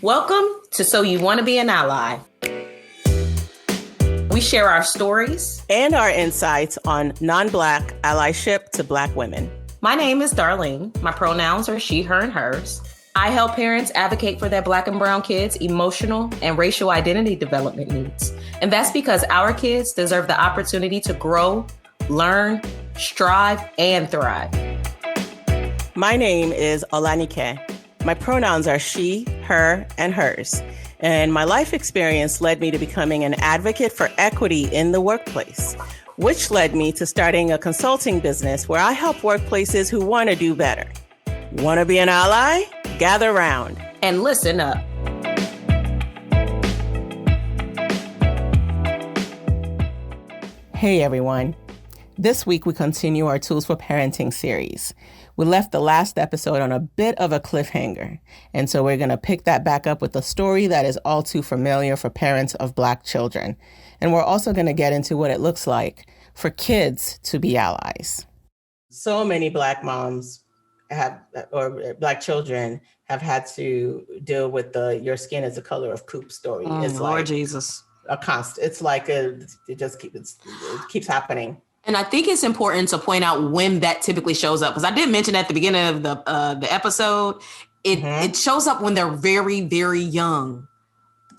Welcome to So You Want to Be an Ally. We share our stories and our insights on non-Black allyship to Black women. My name is Darlene. My pronouns are she, her, and hers. I help parents advocate for their Black and brown kids' emotional and racial identity development needs. And that's because our kids deserve the opportunity to grow, learn, strive, and thrive. My name is Olanike. My pronouns are she, her, and hers. And my life experience led me to becoming an advocate for equity in the workplace, which led me to starting a consulting business where I help workplaces who want to do better. Want to be an ally? Gather round. And listen up. Hey everyone. This week we continue our Tools for Parenting series. We left the last episode on a bit of a cliffhanger, and so we're going to pick that back up with a story that is all too familiar for parents of Black children. And we're also going to get into what it looks like for kids to be allies. So many Black moms or Black children have had to deal with the "your skin is the color of poop" story. It's Lord like Jesus. a constant. It's like it keeps happening. And I think it's important to point out when that typically shows up, because I did mention at the beginning of the episode, it shows up when they're very, very young,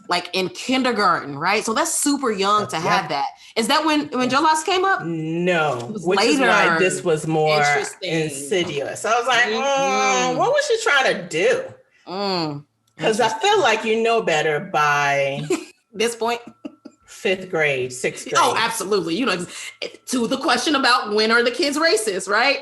like in kindergarten, right? So that's super young to have that. Is that when Jolas came up? No, which later. Is why this was more insidious. So I was like, what was she trying to do? Because I feel like you know better by this point. 5th grade, 6th grade. Oh, absolutely. You know, to the question about when are the kids racist, right?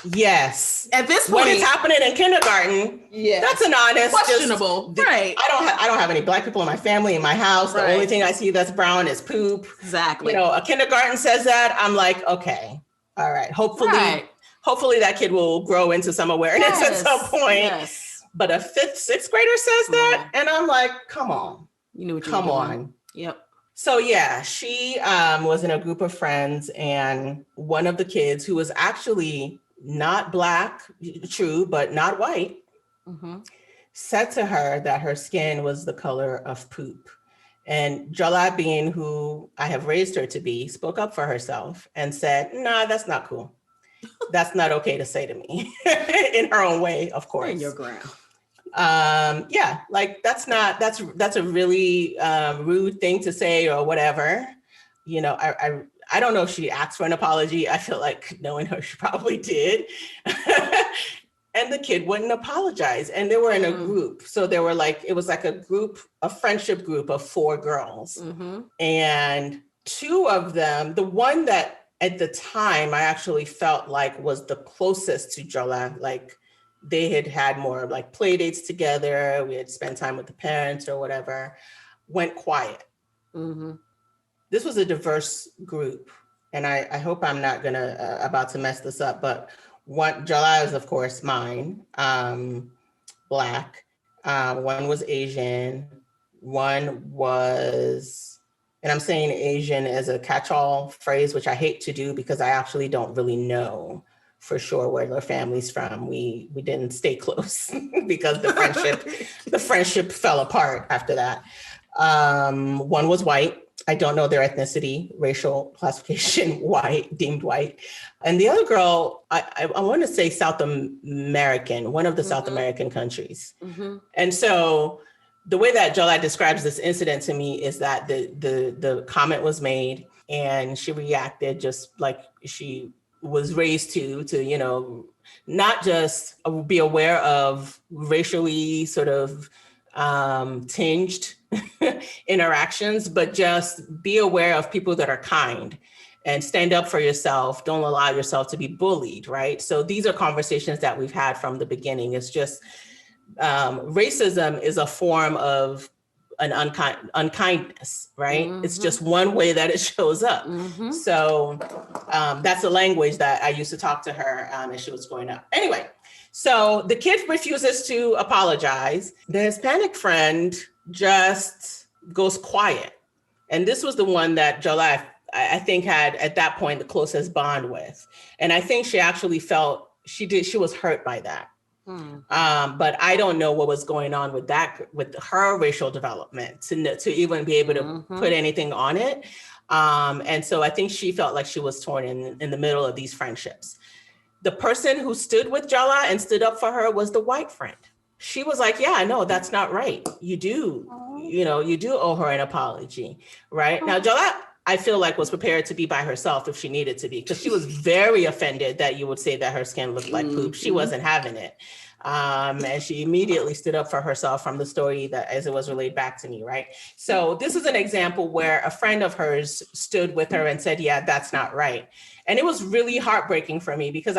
Yes. At this point, when it's happening in kindergarten, that's an honest, questionable, right? I don't have any Black people in my family, in my house. The only thing I see that's brown is poop. Exactly. You know, a kindergarten says that. I'm like, okay, all right. Hopefully that kid will grow into some awareness at some point. Yes. But a 5th, 6th grader says that, and I'm like, come on. You knew what you were doing. Come on. Yep. So yeah, she was in a group of friends, and one of the kids, who was actually not Black, true, but not white, said to her that her skin was the color of poop. And Jala, being who I have raised her to be, spoke up for herself and said, nah, that's not cool. That's not okay to say to me. In her own way, of course. In your ground. Like that's a really rude thing to say or whatever. You know, I don't know if she asked for an apology. I feel like knowing her, she probably did. And the kid wouldn't apologize. And they were in a group. So they were like, it was like a friendship group of 4 girls. And 2 of them, the one that at the time I actually felt like was the closest to Jola, like they had more like play dates together. We had spent time with the parents or whatever, went quiet. This was a diverse group. And I hope I'm not about to mess this up, but Jola is of course mine, Black. One was Asian. One was, and I'm saying Asian as a catch-all phrase, which I hate to do because I actually don't really know for sure where their family's from. We didn't stay close because the friendship fell apart after that. One was white. I don't know their ethnicity, racial classification, white, deemed white. And the other girl, I want to say South American, one of the South American countries. And so the way that Jolette describes this incident to me is that the comment was made and she reacted just like she was raised to, you know, not just be aware of racially sort of tinged interactions, but just be aware of people that are kind and stand up for yourself. Don't allow yourself to be bullied, right? So these are conversations that we've had from the beginning. It's just racism is a form of an unkindness, right? It's just one way that it shows up. So that's the language that I used to talk to her as she was growing up. Anyway, so the kid refuses to apologize. The Hispanic friend just goes quiet. And this was the one that Jola, I think, had at that point the closest bond with. And I think she actually felt she was hurt by that. But I don't know what was going on with her racial development to even be able to put anything on it. And so I think she felt like she was torn in the middle of these friendships. The person who stood with Jala and stood up for her was the white friend. She was like, yeah, no, that's not right. You do owe her an apology, right? Now, Jala, I feel like was prepared to be by herself if she needed to be, because she was very offended that you would say that her skin looked like poop. She wasn't having it. And she immediately stood up for herself from the story that as it was relayed back to me, right? So this is an example where a friend of hers stood with her and said, yeah, that's not right. And it was really heartbreaking for me because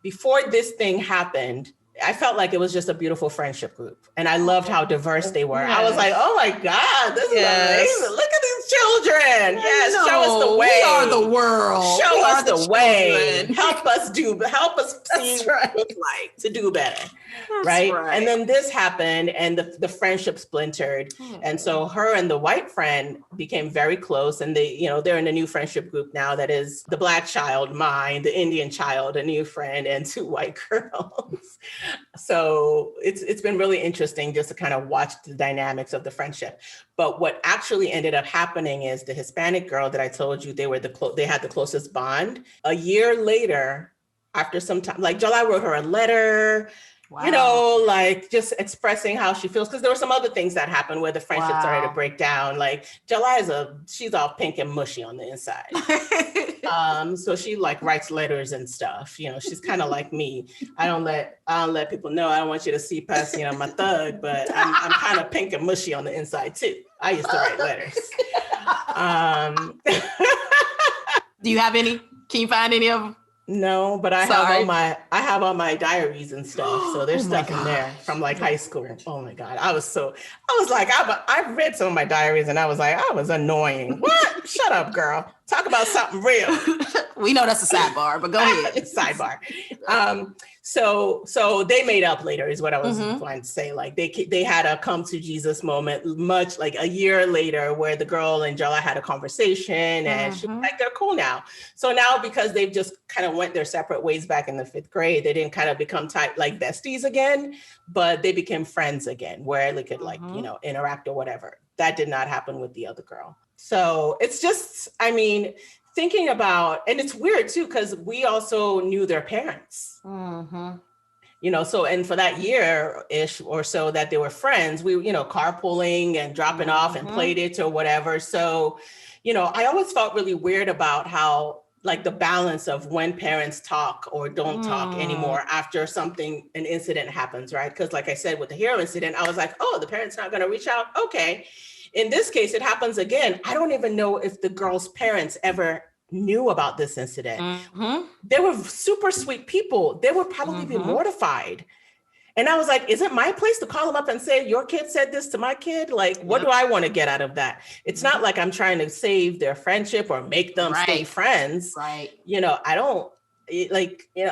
before this thing happened, I felt like it was just a beautiful friendship group. And I loved how diverse they were. Yes. I was like, oh my God, this is amazing. Look at these children. Yes, show us the way. We are the world. Show us the way. Help us see what it's like to do better. Right? And then this happened and the friendship splintered. And so her and the white friend became very close. And they're in a new friendship group now that is the Black child, mine, the Indian child, a new friend, and 2 white girls. So it's been really interesting just to kind of watch the dynamics of the friendship. But what actually ended up happening is the Hispanic girl that I told you, they had the closest bond. A year later, after some time, like Jala wrote her a letter, like just expressing how she feels. Because there were some other things that happened where the friendship started to break down. Like Jala she's all pink and mushy on the inside. So she like writes letters and stuff. She's kind of like me. I don't let people know. I don't want you to see past, my thug, but I'm kind of pink and mushy on the inside too. I used to write letters. Do you have any? Can you find any of them? No, but I have all my diaries and stuff. So there's stuff in there from like high school. Oh my God. I read some of my diaries and I was like, I was annoying. What? Shut up, girl. Talk about something real. We know that's a sidebar, but go ahead. Sidebar. So they made up later is what I was trying to say. Like they had a come to Jesus moment much like a year later where the girl and Jala had a conversation and she was like, they're cool now. So now because they've just kind of went their separate ways back in the 5th grade, they didn't kind of become tight like besties again, but they became friends again where they could interact or whatever. That did not happen with the other girl. So it's just, thinking about, and it's weird too, because we also knew their parents. So, and for that year-ish or so that they were friends, we, carpooling and dropping off and played it or whatever. So, I always felt really weird about how, like the balance of when parents talk or don't talk anymore after an incident happens, right? Because like I said, with the hero incident, I was like, oh, the parent's not going to reach out. Okay. In this case, it happens again. I don't even know if the girl's parents ever knew about this incident. They were super sweet people. They would probably be mortified. And I was like, is it my place to call them up and say, your kid said this to my kid? Like, what do I want to get out of that? It's not like I'm trying to save their friendship or make them stay friends. Right. I don't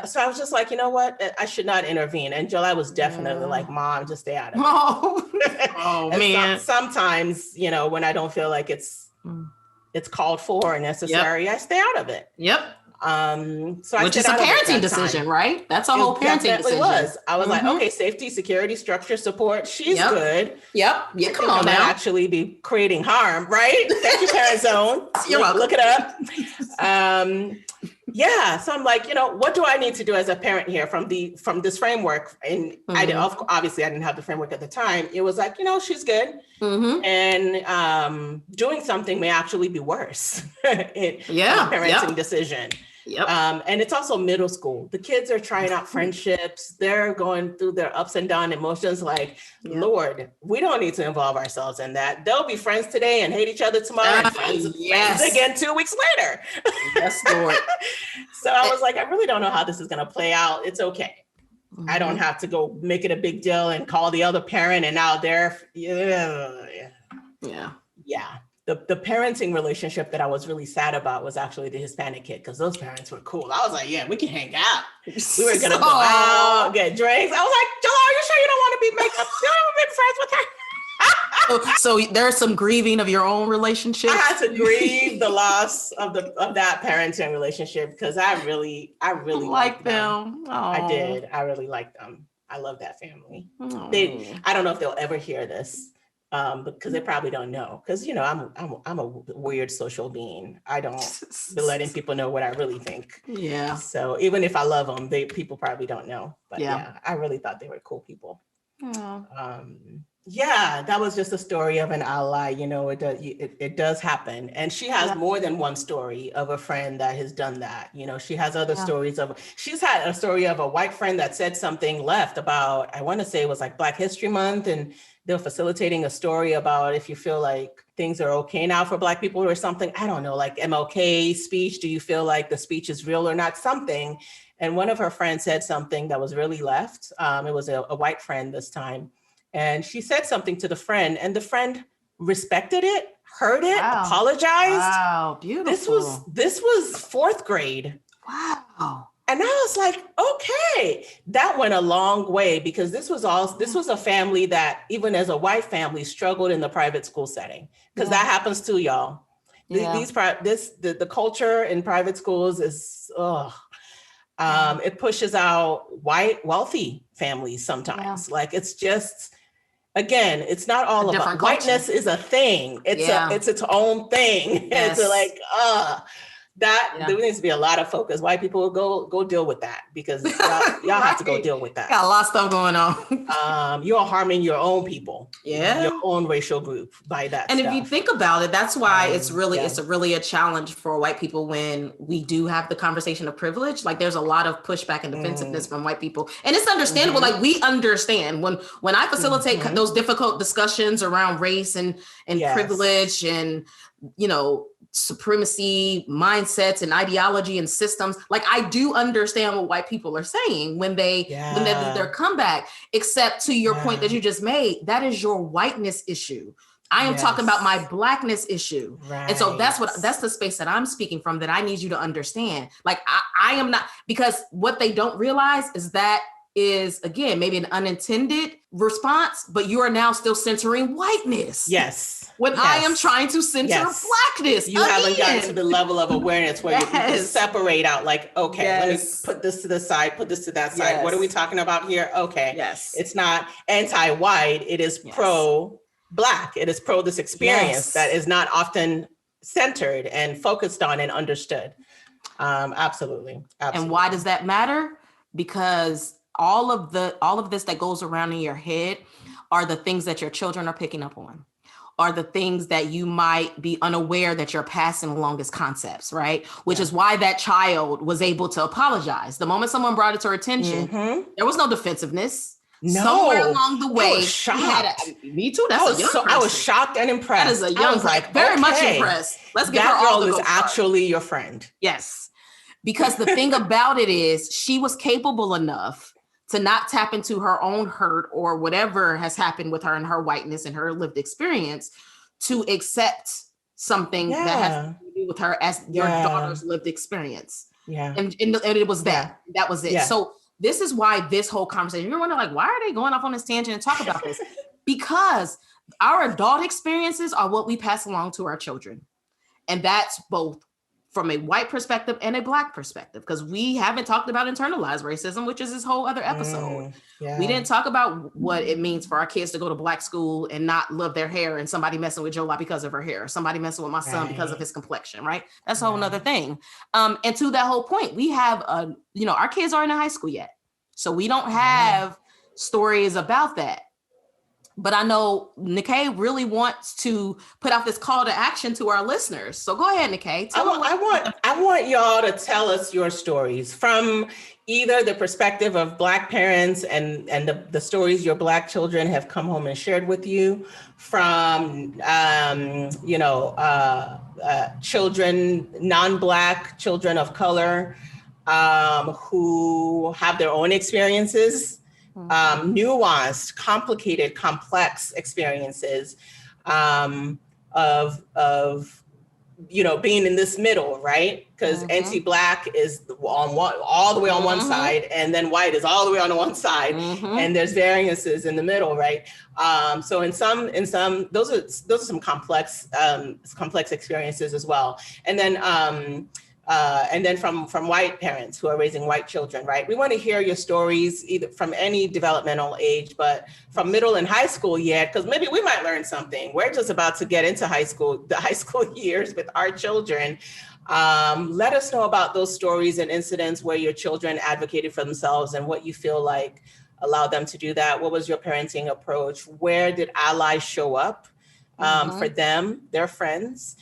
so I was just like, you know what? I should not intervene. And July was definitely like, Mom, just stay out of it. Oh man. Sometimes, when I don't feel like it's called for or necessary, I stay out of it. Yep. So which is a parenting decision, right? That's a whole parenting decision. I was like, okay, safety, security, structure, support. She's good. Yep. Yeah, come on now. Actually be creating harm, right? Thank you, Parent Zone. You're welcome. Look it up. So I'm like, what do I need to do as a parent here from this framework? And obviously I didn't have the framework at the time. It was like, she's good. And doing something may actually be worse in a parenting decision. Yep. And it's also middle school. The kids are trying out friendships. They're going through their ups and down emotions. Like, Lord, we don't need to involve ourselves in that. They'll be friends today and hate each other tomorrow. And friends again 2 weeks later. Yes, Lord. So I was like, I really don't know how this is going to play out. It's okay. I don't have to go make it a big deal and call the other parent. And now they're, The parenting relationship that I was really sad about was actually the Hispanic kid, because those parents were cool. I was like, yeah, we can hang out. We were going to go out, get drinks. I was like, Joel, are you sure you don't want to be makeup? You haven't been friends with her? So there's some grieving of your own relationship. I had to grieve the loss of that parenting relationship because I really like them. I did. I really liked them. I love that family. Oh. I don't know if they'll ever hear this, because they probably don't know. Because I'm a weird social being. I don't be letting people know what I really think. Yeah. So even if I love them, people probably don't know. But Yeah. yeah, I really thought they were cool people. Oh. Yeah, that was just a story of an ally. It does happen. And she has more than one story of a friend that has done that. She has other stories she's had a story of a white friend that said something left about, I want to say it was like Black History Month, and they're facilitating a story about if you feel like things are okay now for Black people or something. I don't know, like MLK speech. Do you feel like the speech is real or not? Something. And one of her friends said something that was really left. It was a white friend this time. And she said something to the friend, and the friend respected it, heard it, apologized. Wow, beautiful. This was fourth grade. Wow. And I was like, okay, that went a long way, because this was a family that, even as a white family, struggled in the private school setting, because that happens too, y'all. Yeah. The culture in private schools is, it pushes out white wealthy families sometimes. Yeah. Like, it's just, again, it's not all about whiteness is a thing. It's its own thing. Yes. It's like, there needs to be a lot of focus. White people go deal with that, because y'all have to go deal with that. Got a lot of stuff going on. You're harming your own people, yeah, your own racial group by that. And stuff. if you think about it, that's why it's really a challenge for white people when we do have the conversation of privilege. Like, there's a lot of pushback and defensiveness from white people, and it's understandable. Like, we understand when I facilitate those difficult discussions around race and privilege and supremacy mindsets and ideology and systems. Like, I do understand what white people are saying when they do their comeback, except to your point that you just made, that is your whiteness issue. I am talking about my Blackness issue. Right. And so that's the space that I'm speaking from, that I need you to understand. Like, I am not, because what they don't realize is that is, again, maybe an unintended response, but you are now still centering whiteness. Yes. When I am trying to center Blackness. You haven't gotten to the level of awareness where you can separate out, like, okay, let me put this to the side, put this to that side. What are we talking about here? Okay. Yes. It's not anti-white. It is pro-Black. It is pro this experience that is not often centered and focused on and understood. Absolutely. And why does that matter? Because all of this that goes around in your head are the things that your children are picking up on, are the things that you might be unaware that you're passing along as concepts, right? Which is why that child was able to apologize. The moment someone brought it to her attention, there was no defensiveness. No. Somewhere along the way, I was shocked. Me too. I was shocked and impressed. That is a young, very much impressed. Let's give her all the girl is actually your friend. Yes. Because the thing about it is, she was capable enough to not tap into her own hurt or whatever has happened with her and her whiteness and her lived experience, to accept something that has to do with her as your daughter's lived experience. Yeah. And it was that. That was it. Yeah. So this is why this whole conversation, you're wondering, like, why are they going off on this tangent and talk about this? Because our adult experiences are what we pass along to our children. And that's both from a white perspective and a Black perspective, because we haven't talked about internalized racism, which is this whole other episode. We didn't talk about what it means for our kids to go to Black school and not love their hair, and somebody messing with Jola because of her hair, or somebody messing with my son because of his complexion, right? That's a whole nother thing. And to that whole point, we have, our kids aren't in high school yet. So we don't have stories about that. But I know Nikkei really wants to put out this call to action to our listeners. So go ahead, Nikkei. I want y'all to tell us your stories from either the perspective of Black parents and the stories your Black children have come home and shared with you, from children, non-Black children of color who have their own experiences. Nuanced, complicated, complex experiences of being in this middle, right? Because anti-Black is all the way on one side, and then white is all the way on the one side, and there's variances in the middle, right? So in some those are some complex experiences as well. And then And then from white parents who are raising white children, right? We want to hear your stories either from any developmental age, but from middle and high school yet, because maybe we might learn something. We're just about to get into the high school years with our children. Let us know about those stories and incidents where your children advocated for themselves and what you feel like allowed them to do that. What was your parenting approach? Where did allies show up for them, their friends?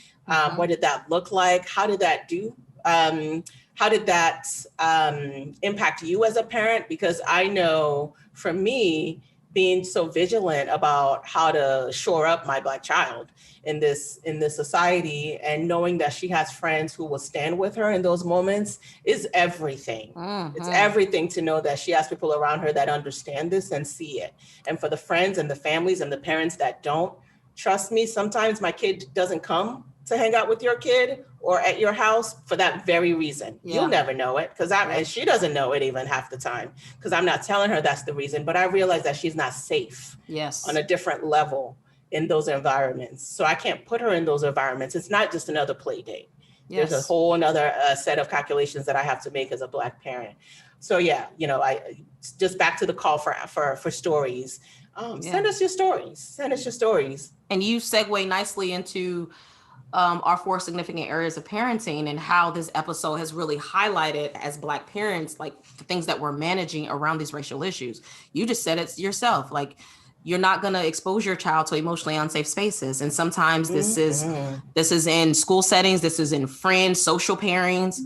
What did that look like? How did that do? How did that impact you as a parent? Because I know for me, being so vigilant about how to shore up my Black child in this society and knowing that she has friends who will stand with her in those moments is everything. It's everything to know that she has people around her that understand this and see it. And for the friends and the families and the parents that don't, trust me, sometimes my kid doesn't come to hang out with your kid or at your house for that very reason. You'll never know it and she doesn't know it even half the time because I'm not telling her that's the reason, but I realize that she's not safe on a different level in those environments. So I can't put her in those environments. It's not just another play date. There's a whole another set of calculations that I have to make as a Black parent. So I just back to the call for stories. Send us your stories. And you segue nicely into our 4 significant areas of parenting and how this episode has really highlighted as Black parents, like the things that we're managing around these racial issues. You just said it yourself, like you're not going to expose your child to emotionally unsafe spaces. And sometimes this is in school settings, this is in friends, social pairings.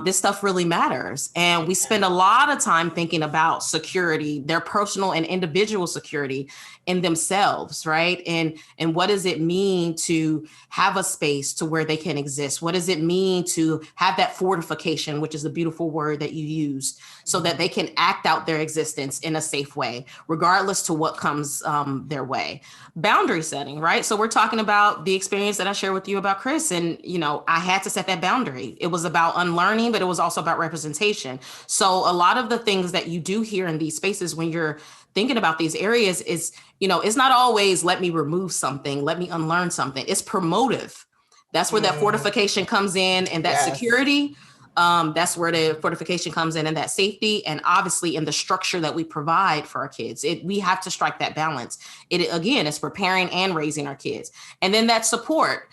This stuff really matters. And we spend a lot of time thinking about security, their personal and individual security in themselves, right? And what does it mean to have a space to where they can exist? What does it mean to have that fortification, which is a beautiful word that you used, so that they can act out their existence in a safe way, regardless to what comes their way? Boundary setting, right? So we're talking about the experience that I shared with you about Chris. And, I had to set that boundary. It was about unlearning, but it was also about representation. So a lot of the things that you do here in these spaces when you're thinking about these areas is, it's not always let me remove something, let me unlearn something. It's promotive. That's where that fortification comes in, and that security. That's where the fortification comes in, and that safety, and obviously in the structure that we provide for our kids. We have to strike that balance. It is preparing and raising our kids. And then that support.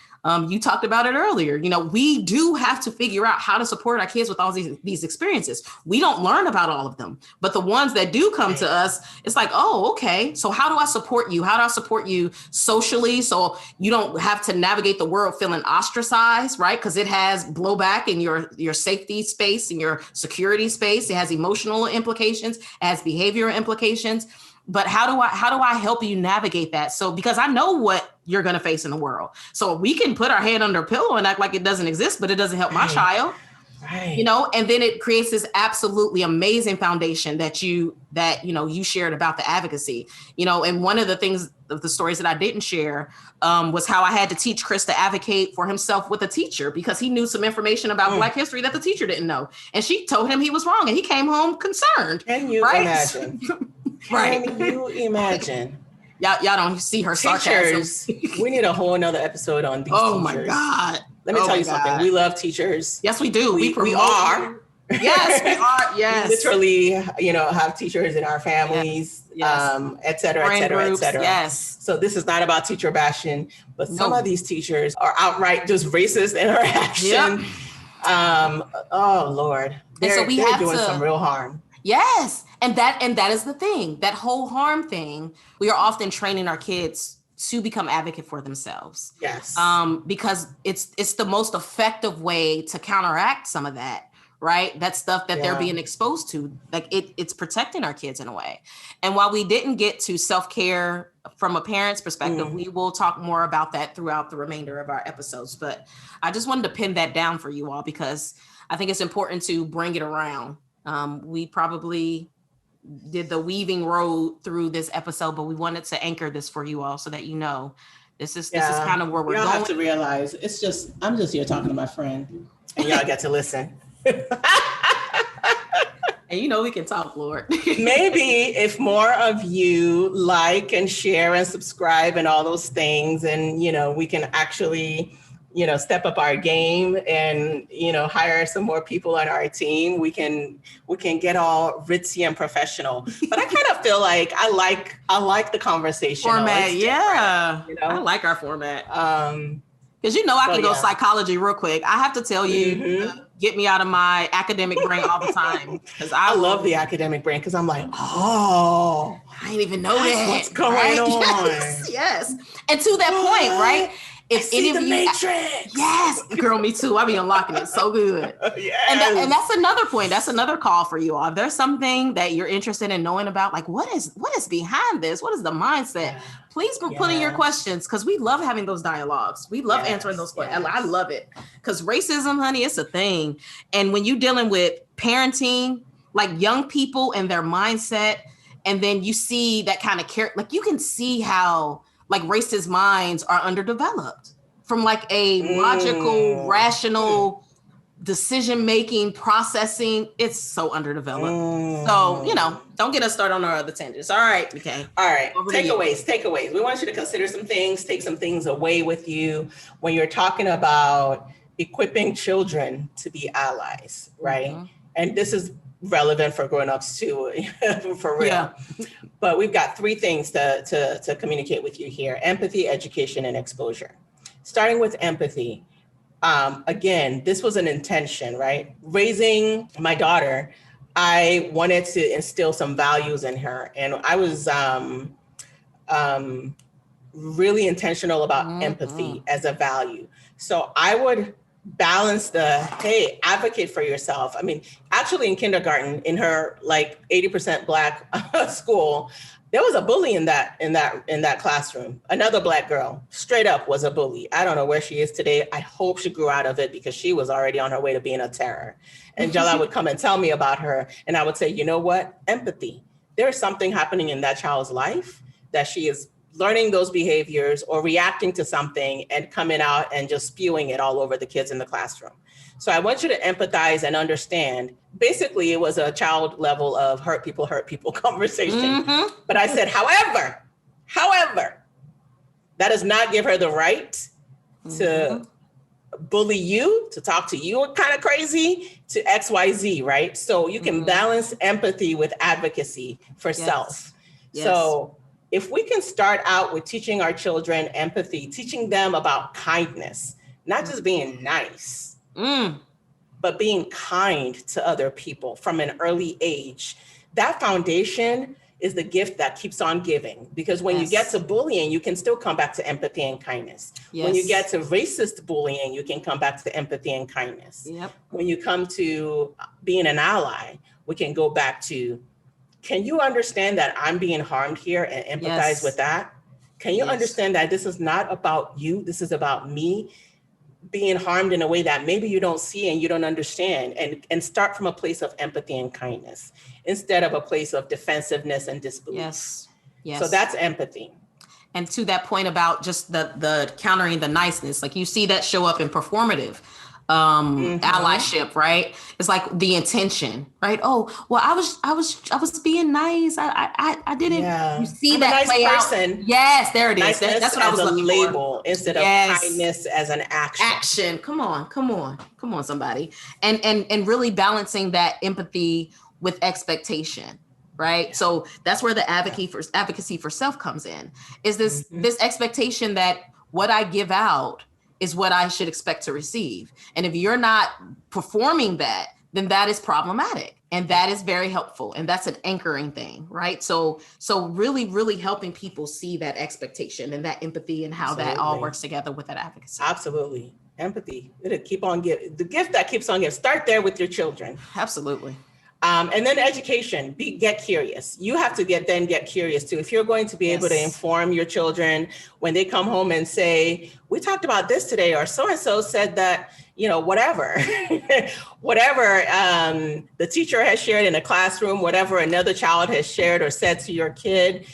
You talked about it earlier. We do have to figure out how to support our kids with all these experiences. We don't learn about all of them, but the ones that do come to us, it's like, oh, okay. So how do I support you? How do I support you socially? So you don't have to navigate the world feeling ostracized, right? Because it has blowback in your safety space and your security space. It has emotional implications, it has behavioral implications. But how do I help you navigate that? So, because I know what you're going to face in the world. So we can put our head under a pillow and act like it doesn't exist, but it doesn't help my child. Right. And then it creates this absolutely amazing foundation that you shared about the advocacy, and one of the things of the stories that I didn't share was how I had to teach Chris to advocate for himself with a teacher because he knew some information about Black history that the teacher didn't know. And she told him he was wrong and he came home concerned. Can you imagine? Right. Can you imagine? Y'all don't see her sarcasm. We need a whole nother episode on these teachers. Oh my God. Let me tell you something. We love teachers. Yes, we do. We are. Yes, we are. Yes. We literally, have teachers in our families, et cetera, et cetera, et cetera. Yes. So this is not about teacher bashing, but some of these teachers are outright just racist in their action. Yep. Oh Lord. They're doing some real harm. Yes. And that is the thing, that whole harm thing. We are often training our kids to become advocate for themselves. Yes. Because it's the most effective way to counteract some of that, right? That stuff that they're being exposed to, like it's protecting our kids in a way. And while we didn't get to self-care from a parent's perspective, we will talk more about that throughout the remainder of our episodes. But I just wanted to pin that down for you all because I think it's important to bring it around. We probably did the weaving road through this episode, but we wanted to anchor this for you all so that this is kind of where we're going. Y'all have to realize I'm just here talking to my friend, and y'all get to listen. And we can talk, Lord. Maybe if more of you like and share and subscribe and all those things, and we can actually step up our game and, hire some more people on our team, we can get all ritzy and professional. But I kind of feel like I like the conversation format. Yeah. I like our format. Because I can go psychology real quick. I have to tell you, get me out of my academic brain all the time. Because I love the academic brain because I'm like, I didn't even know that. What's going on? Yes. And to that point, right? If any of you, Matrix. Yes, girl, me too. I be unlocking it so good. Yes. And that's another point. That's another call for you all. If there's something that you're interested in knowing about, like what is behind this? What is the mindset? Please put in your questions because we love having those dialogues. We love answering those questions. I love it because racism, honey, it's a thing. And when you're dealing with parenting, like young people and their mindset, and then you see that kind of like you can see how like racist minds are underdeveloped from like a logical, rational decision-making, processing. It's so underdeveloped. So, don't get us started on our other tangents. All right, okay. All right, takeaways. We want you to consider some things, take some things away with you when you're talking about equipping children to be allies, right? And this is relevant for grown-ups too, for real. Yeah. But we've got 3 things to communicate with you here: empathy, education, and exposure. Starting with empathy. Again, this was an intention, right? Raising my daughter, I wanted to instill some values in her. And I was really intentional about empathy as a value. So I would balance hey, advocate for yourself. I mean, actually in kindergarten, in her like 80% Black school, there was a bully in that classroom. Another Black girl, straight up, was a bully. I don't know where she is today. I hope she grew out of it because she was already on her way to being a terror. And Jala would come and tell me about her. And I would say, you know what? Empathy. There's something happening in that child's life that she is learning those behaviors or reacting to something and coming out and just spewing it all over the kids in the classroom. So I want you to empathize and understand. Basically, it was a child level of hurt people conversation. But I said, however, that does not give her the right to bully you, to talk to you kind of crazy, to XYZ, right? So you can balance empathy with advocacy for self. Yes. So if we can start out with teaching our children empathy, teaching them about kindness, not just being nice, but being kind to other people from an early age, that foundation is the gift that keeps on giving. Because when you get to bullying, you can still come back to empathy and kindness. Yes. When you get to racist bullying, you can come back to empathy and kindness. Yep. When you come to being an ally, we can go back to, can you understand that I'm being harmed here and empathize with that? Can you understand that this is not about you? This is about me being harmed in a way that maybe you don't see and you don't understand, and start from a place of empathy and kindness instead of a place of defensiveness and disbelief. Yes. So that's empathy. And to that point about just the countering the niceness, like you see that show up in performative allyship, right? It's like the intention, right? Oh, well, I was being nice. I didn't. Yeah. You see that nice play person. Out. Yes, there it is. That's what I was looking label for. Instead of kindness as an action. Action. Come on, somebody. And really balancing that empathy with expectation. Right. Yeah. So that's where the advocacy for self comes in. Is this expectation that what I give out is what I should expect to receive. And if you're not performing that, then that is problematic. And that is very helpful. And that's an anchoring thing, right? So really, really helping people see that expectation and that empathy and how that all works together with that advocacy. Absolutely. Empathy. It'll keep on giving. The gift that keeps on giving. Start there with your children. Absolutely. And then education, get curious. You have to get curious too. If you're going to be able to inform your children when they come home and say, we talked about this today, or so-and-so said that, whatever the teacher has shared in a classroom, whatever another child has shared or said to your kid,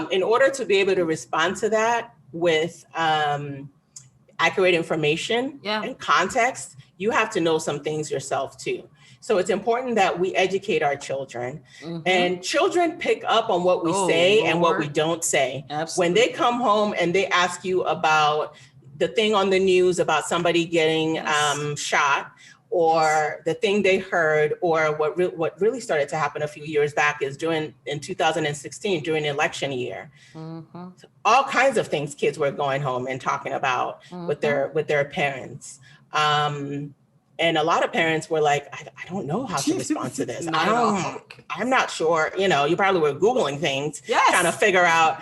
in order to be able to respond to that with accurate information and context, you have to know some things yourself too. So it's important that we educate our children, and children pick up on what we say and what we don't say. Absolutely. When they come home and they ask you about the thing on the news about somebody getting shot, or the thing they heard, or what really started to happen a few years back is in 2016, during election year. Mm-hmm. So all kinds of things kids were going home and talking about with their parents. And a lot of parents were like, I don't know how to respond to this. I'm not sure. You probably were Googling things, trying to figure out,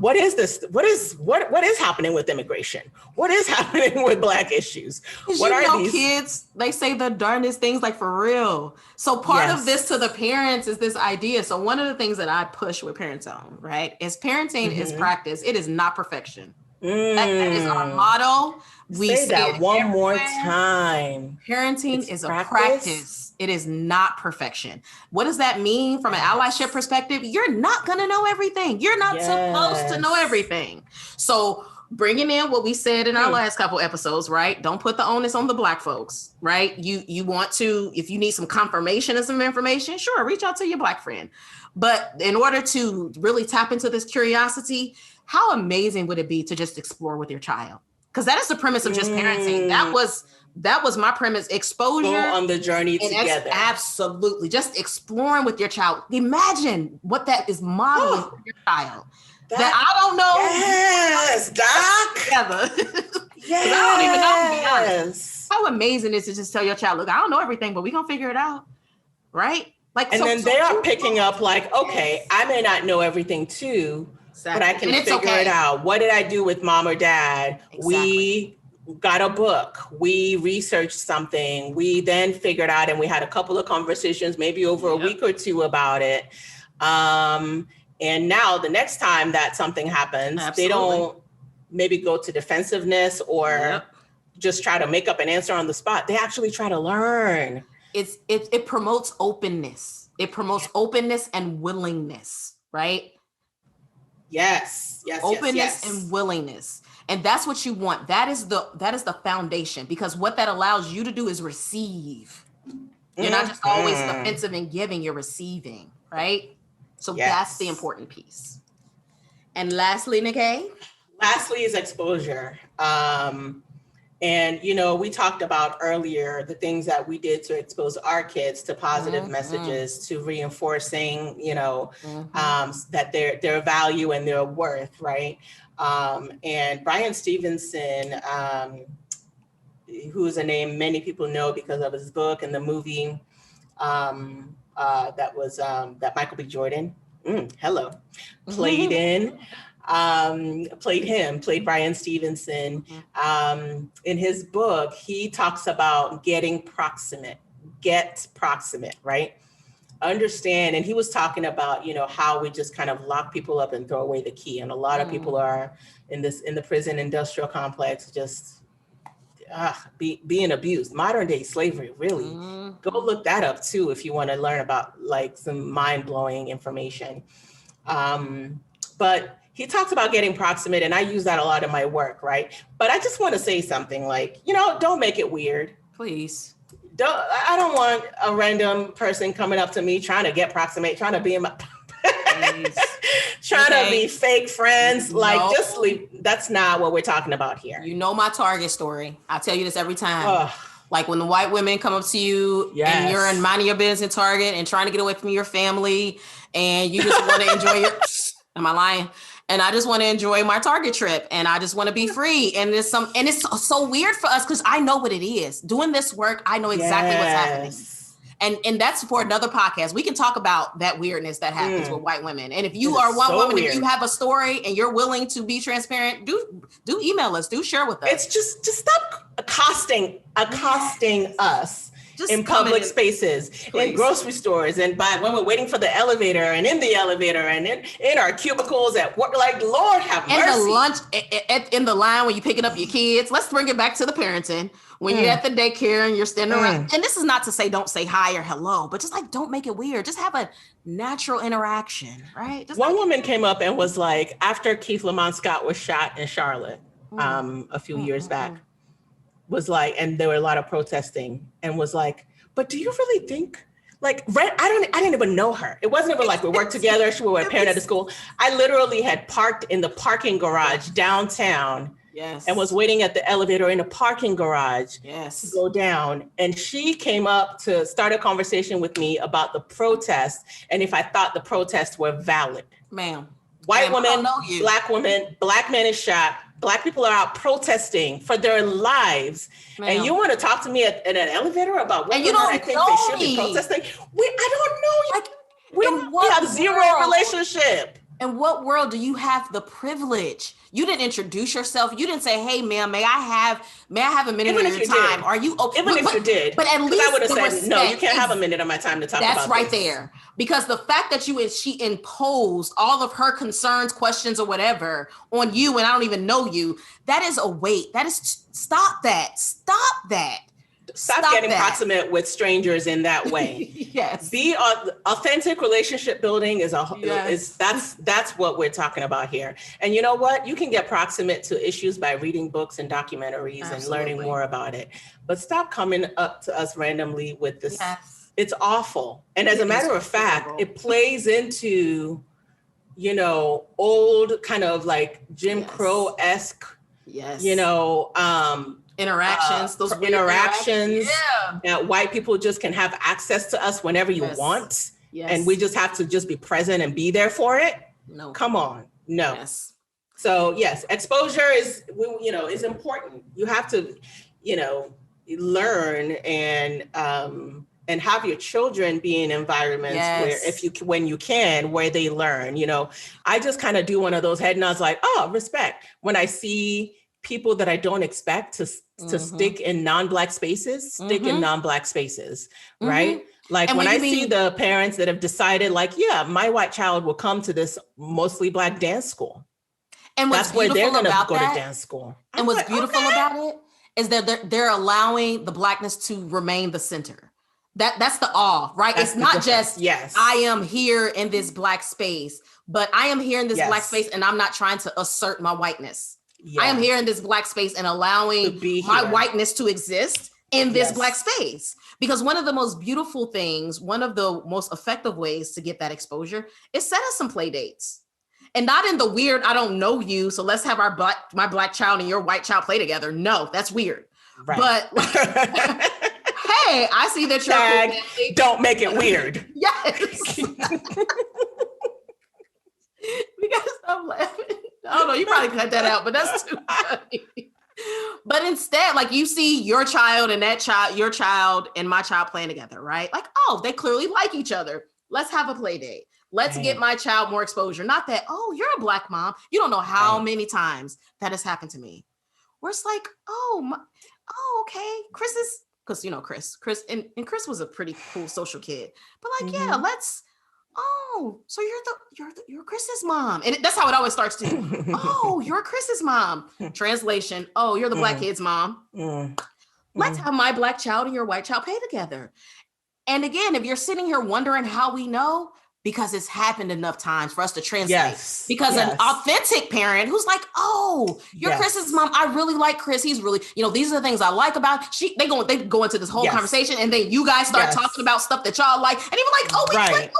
what is this? What is happening with immigration? What is happening with Black issues? What are these kids? They say the darndest things, like, for real. So part of this to the parents is this idea. So one of the things that I push with parents on, right, is parenting is practice. It is not perfection. That is our motto. We say that one more time. Parenting is a practice. It is not perfection. What does that mean from an allyship perspective? You're not going to know everything. You're not supposed to know everything. So bringing in what we said in our last couple episodes, right? Don't put the onus on the Black folks, right? You want to, if you need some confirmation of some information, sure, reach out to your Black friend. But in order to really tap into this curiosity, how amazing would it be to just explore with your child? Because that is the premise of just parenting. That was my premise. Exposure. Go on the journey together. Absolutely. Just exploring with your child. Imagine what that is modeling for your child. That I don't know. Yes, Doc. Together. Yes. I don't even know, to be honest. How amazing is it to just tell your child, look, I don't know everything, but we're going to figure it out. Right? Like, and then they are picking up like, okay, I may not know everything too, but I can figure it out. What did I do with mom or dad? Exactly. We got a book. We researched something. We then figured out, and we had a couple of conversations, maybe over a week or two about it. And now the next time that something happens, they don't maybe go to defensiveness or just try to make up an answer on the spot. They actually try to learn. It promotes openness. It promotes openness and willingness, right? Yes. Openness and willingness. And that's what you want. That is the foundation, because what that allows you to do is receive. You're not just always defensive and giving, you're receiving, right? So that's the important piece. And lastly, Nikki? Lastly is exposure. And, we talked about earlier the things that we did to expose our kids to positive messages, to reinforcing, that their value and their worth, right? And Bryan Stevenson, who is a name many people know because of his book and the movie that Michael B. Jordan, played Bryan Stevenson. In his book, he talks about get proximate, right? Understand. And he was talking about, how we just kind of lock people up and throw away the key. And a lot of people are in the prison industrial complex, just being abused. Modern day slavery, really. Go look that up too, if you want to learn about like some mind-blowing information. But he talks about getting proximate, and I use that a lot in my work, right? But I just want to say something like, don't make it weird. Please. I don't want a random person coming up to me trying to get proximate, trying to be in my trying to be fake friends. Like, just leave. That's not what we're talking about here. You know my Target story. I tell you this every time. Like when the white women come up to you and you're in minding your business in Target and trying to get away from your family, and you just want to enjoy your am I lying? And I just want to enjoy my Target trip, and I just want to be free. And it's so weird for us, because I know what it is. Doing this work, I know exactly what's happening. And that's for another podcast. We can talk about that weirdness that happens with white women. And if you are one woman, if you have a story and you're willing to be transparent, do email us, do share with us. It's just stop accosting us. Just in public spaces, please. In grocery stores, and when we're waiting for the elevator, and in the elevator, and in our cubicles at work, like, Lord have mercy. And the lunch, in the line when you're picking up your kids. Let's bring it back to the parenting. When you're at the daycare and you're standing around, and this is not to say don't say hi or hello, but just like, don't make it weird. Just have a natural interaction, right? Just one woman came up and was like, after Keith Lamont Scott was shot in Charlotte a few years back, was like, and there were a lot of protesting, and was like, but do you really think, like, I didn't even know her. It wasn't even like we worked together. She was a parent at the school. I literally had parked in the parking garage downtown Yes. and was waiting at the elevator in a parking garage Yes. to go down. And she came up to start a conversation with me about the protest and if I thought the protests were valid. Ma'am. White Ma'am, I don't woman, know you. black woman, black men is shot. Black people are out protesting for their lives. Ma'am. And you want to talk to me at an elevator about whether And you or not don't I think know they should me. be protesting? I don't know you. Like, We have zero relationship. In what world do you have the privilege? You didn't introduce yourself. You didn't say, "Hey, ma'am, may I have a minute Even of if your you time?" did. Are you okay? Even if you did, but at least I would have the said, "No, you respect can't have a is- minute of my time to talk about That's right this." there. Because the fact that she imposed all of her concerns, questions, or whatever on you, and I don't even know you, that is a weight. That is, stop that. Stop that. Stop getting that. proximate with strangers in that way. Yes. Be authentic relationship building is Yes. that's what we're talking about here. And you know what? You can get proximate to issues by reading books and documentaries and learning Absolutely. more about it. But stop coming up to us randomly with this. Yes. It's awful. And as a matter of fact, horrible. it plays into, old kind of like Jim Yes. Crow-esque, Yes. interactions, those weird interactions Yeah. that white people just can have access to us whenever you Yes. want. Yes. And we just have to just be present and be there for it. No. Come on. No. Yes. So yes, exposure is important. You have to, learn and have your children be in environments Yes. when you can, where they learn. I just kind of do one of those head nods like, oh, respect. When I see people that I don't expect to stick in non-Black spaces, stick in non-Black spaces, right? Like And when when I you see mean- the parents that have decided like, yeah, my white child will come to this mostly Black dance school. And what's That's where they're beautiful going to about go that, to dance school. and what's beautiful about it is that they're allowing the Blackness to remain the center. That's the awe, right? That's it's the not difference. just, yes, I am here in this Black space, but I am here in this Yes. Black space and I'm not trying to assert my whiteness. Yeah. I am here in this Black space and To allowing be my here. whiteness to exist in this Yes. Black space. Because one of the most beautiful things, one of the most effective ways to get that exposure is set us some play dates. And not in the weird, I don't know you, so let's have my Black child and your white child play together. No, that's weird. Right. But like, hey, I see that you're Tag, a cool family. don't make it weird. Yes. We gotta stop laughing. I don't know, you probably cut that out, but that's too funny. But instead, like you see your child and your child and my child playing together, right? Like, oh, they clearly like each other. Let's have a play date. Let's Right. get my child more exposure. Not that, oh, you're a Black mom. You don't know how Right. many times that has happened to me. Where it's like, oh, okay. Chris is, because Chris, and Chris was a pretty cool social kid. But like, yeah, let's. Oh, so you're Chris's mom, and that's how it always starts too. Oh, you're Chris's mom. Translation: oh, you're the Black kid's mom. Let's have my Black child and your white child play together. And again, if you're sitting here wondering how we know, because it's happened enough times for us to translate. Yes. Because Yes. an authentic parent who's like, oh, you're Yes. Chris's mom. I really like Chris. He's really, these are the things I like about. They go into this whole Yes. conversation, and then you guys start Yes. talking about stuff that y'all like, and even like, oh, we Right. like,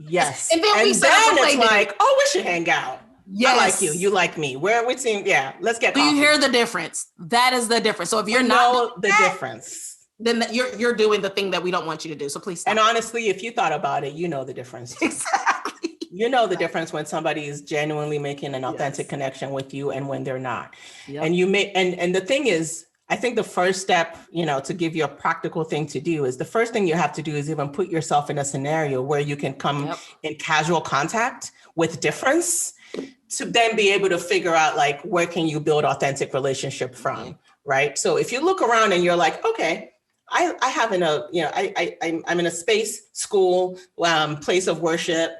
Yes. And then we set up a play it's date. like, oh, we should hang out. yes. I like you. You like me. We seem, yeah, let's get Do coffee. you hear the difference? That is the difference. So if you're We not know doing the that, difference. then you're doing the thing that we don't want you to do. So please stop. And honestly, if you thought about it, you know the difference. Exactly. You know the difference when somebody is genuinely making an authentic connection with you and when they're not. Yep. And you may, and the thing is, I think the first step, to give you a practical thing to do is the first thing you have to do is even put yourself in a scenario where you can come Yep. in casual contact with difference to then be able to figure out like, where can you build authentic relationship from, right? So if you look around and you're like, okay, I'm in a space, school, place of worship,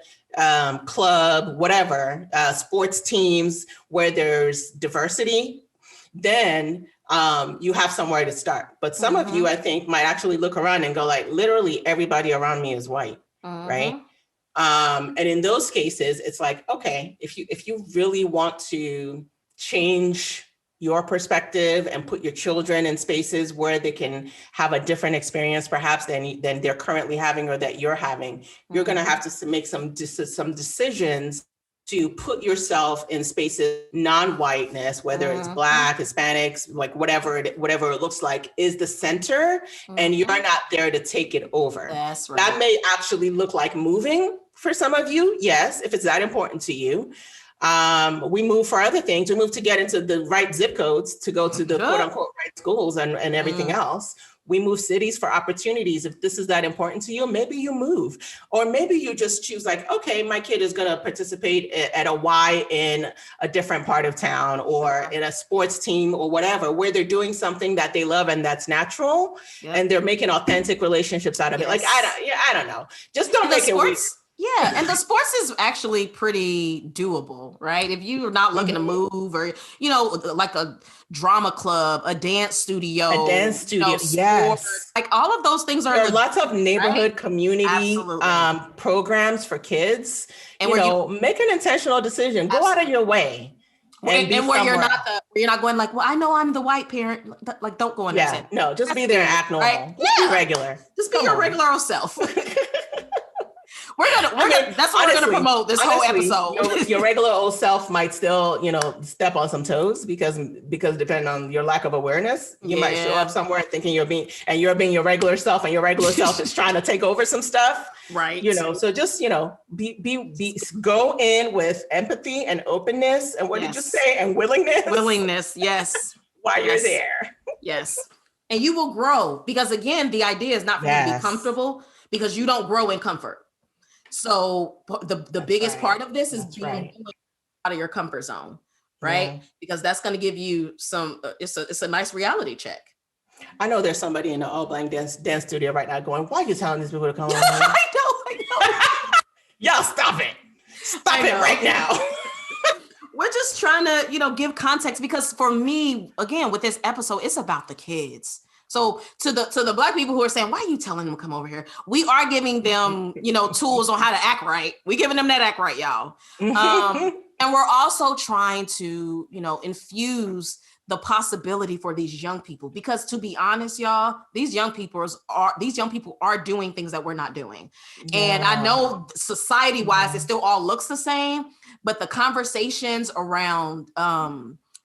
club, whatever, sports teams where there's diversity, then you have somewhere to start. But some of you, I think, might actually look around and go like, literally everybody around me is white, right? And in those cases, it's like, okay, if you really want to change your perspective and put your children in spaces where they can have a different experience perhaps than they're currently having or that you're having, you're going to have to make some decisions to put yourself in spaces, non-whiteness, whether it's Black, Hispanics, like whatever it looks like, is the center, and you're not there to take it over. That's right. That may actually look like moving for some of you, yes, if it's that important to you. We move for other things. We move to get into the right zip codes to go to the quote unquote right schools and everything else. We move cities for opportunities. If this is that important to you, maybe you move. Or maybe you just choose like, okay, my kid is going to participate at a Y in a different part of town or in a sports team or whatever, where they're doing something that they love and that's natural. And they're making authentic relationships out of it. Like, I don't know. Just don't make it weird. Yeah, and the sports is actually pretty doable, right? If you're not looking to move, or like a drama club, a dance studio, yes, like all of those things are. There are lots of neighborhood community programs for kids. And make an intentional decision. Go out of your way. And where you're not going like, well, I know I'm the white parent. Like, don't go in there. No, just be there and act normal. Right? Just be regular. Just be your regular old self. That's what we're gonna promote this whole episode. Your regular old self might still, step on some toes because depending on your lack of awareness, you might show up somewhere thinking you're being your regular self, and your regular self is trying to take over some stuff. Right. So just, go in with empathy and openness. And what did you say? And willingness. Willingness. Yes. While you're there. Yes. And you will grow, because again, the idea is not for you to be comfortable, because you don't grow in comfort. So the biggest part of this is being out of your comfort zone, right? Yeah. Because that's going to give you some, it's a nice reality check. I know there's somebody in the all blank dance studio right now going, why are you telling these people to come on? I know. Y'all stop it. Stop it right now. We're just trying to, give context, because for me, again, with this episode, it's about the kids. So to the Black people who are saying, why are you telling them to come over here? We are giving them, tools on how to act right. We're giving them that act right, y'all. And we're also trying to, infuse the possibility for these young people, because to be honest, y'all, these young people are doing things that we're not doing. Yeah. And I know society-wise, it still all looks the same, but the conversations around,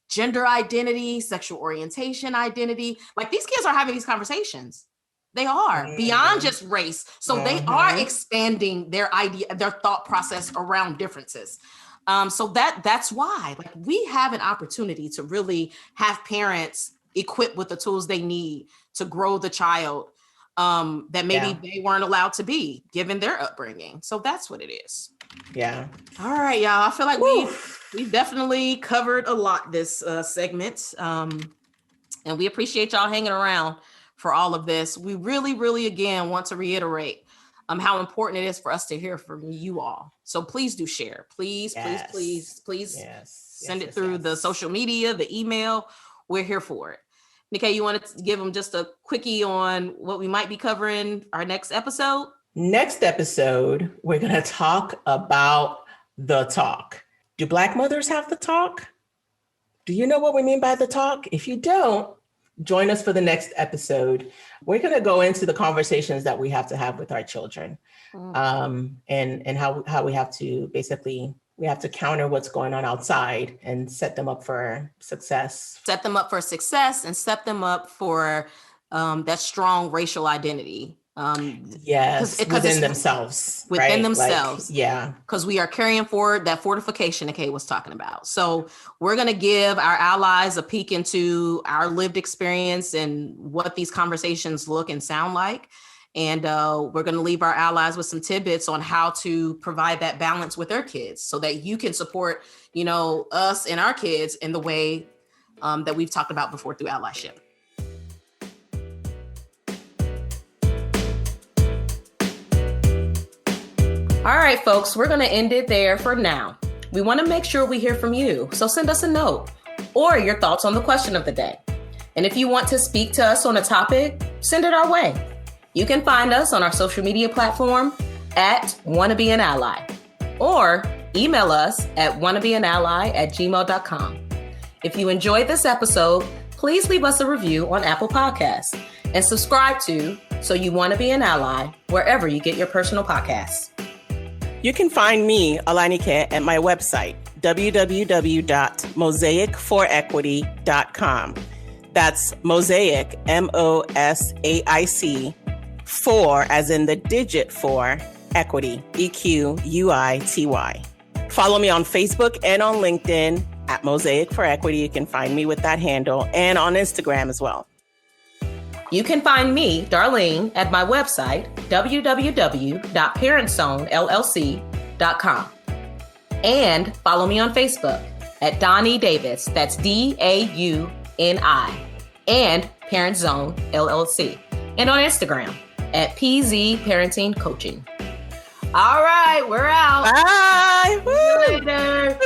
gender identity, sexual orientation identity, like these kids are having these conversations. They are beyond just race. So they are expanding their thought process around differences. So that's why, like, we have an opportunity to really have parents equipped with the tools they need to grow the child that maybe they weren't allowed to be given their upbringing. So that's what it is. Yeah. All right, y'all. I feel like we've definitely covered a lot this segment. And we appreciate y'all hanging around for all of this. We really, really, again, want to reiterate how important it is for us to hear from you all. So please do share. Please send it through the social media, the email. We're here for it. Nikkei, you want to give them just a quickie on what we might be covering our next episode? Next episode, we're going to talk about the talk. Do Black mothers have the talk? Do you know what we mean by the talk? If you don't, join us for the next episode. We're going to go into the conversations that we have to have with our children, and how we have to we have to counter what's going on outside and set them up for success. Set them up for success and set them up for that strong racial identity. Within themselves. Within themselves. Like, because we are carrying forward that fortification that Kay was talking about. So we're going to give our allies a peek into our lived experience and what these conversations look and sound like. And we're going to leave our allies with some tidbits on how to provide that balance with their kids so that you can support, us and our kids in the way that we've talked about before through allyship. All right, folks, we're going to end it there for now. We want to make sure we hear from you, so send us a note or your thoughts on the question of the day. And if you want to speak to us on a topic, send it our way. You can find us on our social media platform at wannabeanally, or email us at wannabeanally@gmail.com. If you enjoyed this episode, please leave us a review on Apple Podcasts and subscribe to So You Want to Be an Ally wherever you get your personal podcasts. You can find me, Olanike, at my website, www.mosaicforequity.com. That's mosaic, MOSAIC, 4 as in the digit 4, equity, EQUITY. Follow me on Facebook and on LinkedIn at Mosaic for Equity. You can find me with that handle, and on Instagram as well. You can find me, Darlene, at my website, www.parentzonellc.com. And follow me on Facebook at Donnie Davis, that's DAUNI, and Parent Zone LLC. And on Instagram at PZ Parenting Coaching. All right, we're out. Bye. See you later.